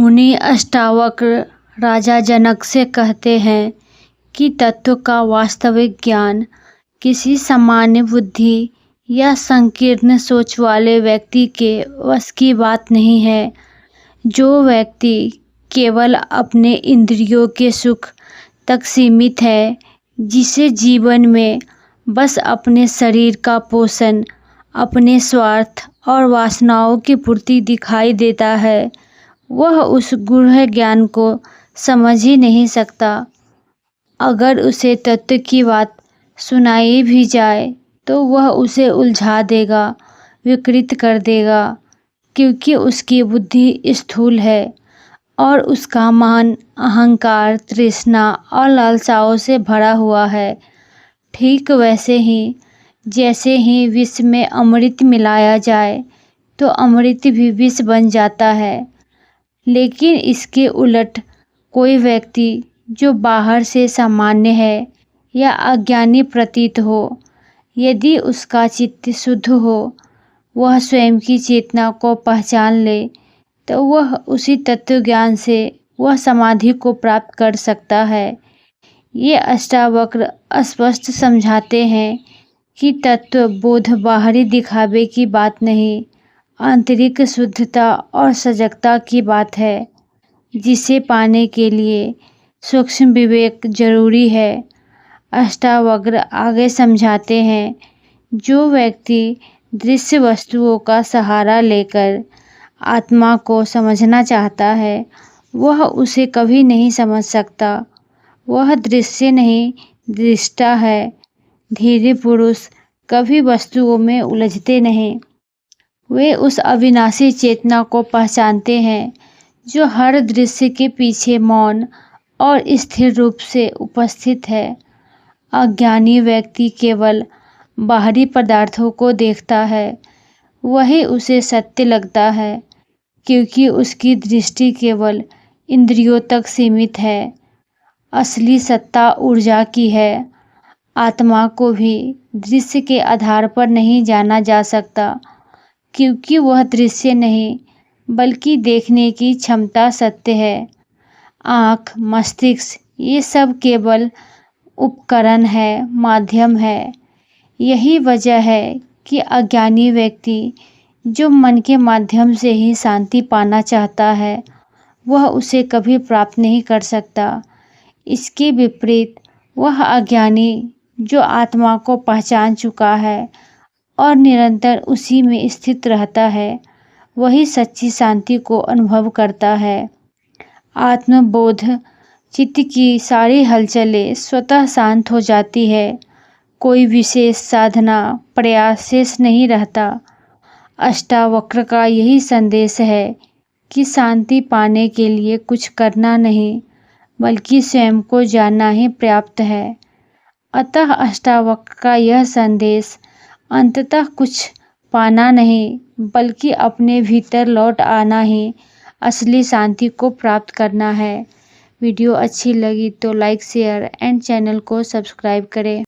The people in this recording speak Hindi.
मुनि अष्टावक्र राजा जनक से कहते हैं कि तत्व का वास्तविक ज्ञान किसी सामान्य बुद्धि या संकीर्ण सोच वाले व्यक्ति के वश की बात नहीं है। जो व्यक्ति केवल अपने इंद्रियों के सुख तक सीमित है, जिसे जीवन में बस अपने शरीर का पोषण, अपने स्वार्थ और वासनाओं की पूर्ति दिखाई देता है, वह उस गूढ़ ज्ञान को समझ ही नहीं सकता। अगर उसे तत्व की बात सुनाई भी जाए तो वह उसे उलझा देगा, विकृत कर देगा, क्योंकि उसकी बुद्धि स्थूल है और उसका मन अहंकार, तृष्णा और लालसाओं से भरा हुआ है। ठीक वैसे ही जैसे ही विष में अमृत मिलाया जाए तो अमृत भी विष बन जाता है। लेकिन इसके उलट कोई व्यक्ति जो बाहर से सामान्य है या अज्ञानी प्रतीत हो, यदि उसका चित्त शुद्ध हो, वह स्वयं की चेतना को पहचान ले, तो वह उसी तत्व ज्ञान से वह समाधि को प्राप्त कर सकता है। ये अष्टावक्र स्पष्ट समझाते हैं कि तत्व बोध बाहरी दिखावे की बात नहीं, आंतरिक शुद्धता और सजगता की बात है, जिसे पाने के लिए सूक्ष्म विवेक जरूरी है। अष्टावक्र आगे समझाते हैं, जो व्यक्ति दृश्य वस्तुओं का सहारा लेकर आत्मा को समझना चाहता है, वह उसे कभी नहीं समझ सकता। वह दृश्य नहीं, दृष्टा है। धीरे पुरुष कभी वस्तुओं में उलझते नहीं। वे उस अविनाशी चेतना को पहचानते हैं जो हर दृश्य के पीछे मौन और स्थिर रूप से उपस्थित है। अज्ञानी व्यक्ति केवल बाहरी पदार्थों को देखता है, वही उसे सत्य लगता है, क्योंकि उसकी दृष्टि केवल इंद्रियों तक सीमित है। असली सत्ता ऊर्जा की है। आत्मा को भी दृश्य के आधार पर नहीं जाना जा सकता, क्योंकि वह दृश्य नहीं बल्कि देखने की क्षमता सत्य है। आँख, मस्तिष्क ये सब केवल उपकरण है, माध्यम है। यही वजह है कि अज्ञानी व्यक्ति जो मन के माध्यम से ही शांति पाना चाहता है, वह उसे कभी प्राप्त नहीं कर सकता। इसके विपरीत वह अज्ञानी जो आत्मा को पहचान चुका है और निरंतर उसी में स्थित रहता है, वही सच्ची शांति को अनुभव करता है। आत्मबोध चित्त की सारी हलचलें स्वतः शांत हो जाती है। कोई विशेष साधना, प्रयास शेष नहीं रहता। अष्टावक्र का यही संदेश है कि शांति पाने के लिए कुछ करना नहीं, बल्कि स्वयं को जानना ही पर्याप्त है। अतः अष्टावक्र का यह संदेश अंततः कुछ पाना नहीं, बल्कि अपने भीतर लौट आना ही असली शांति को प्राप्त करना है। वीडियो अच्छी लगी तो लाइक, शेयर एंड चैनल को सब्सक्राइब करें।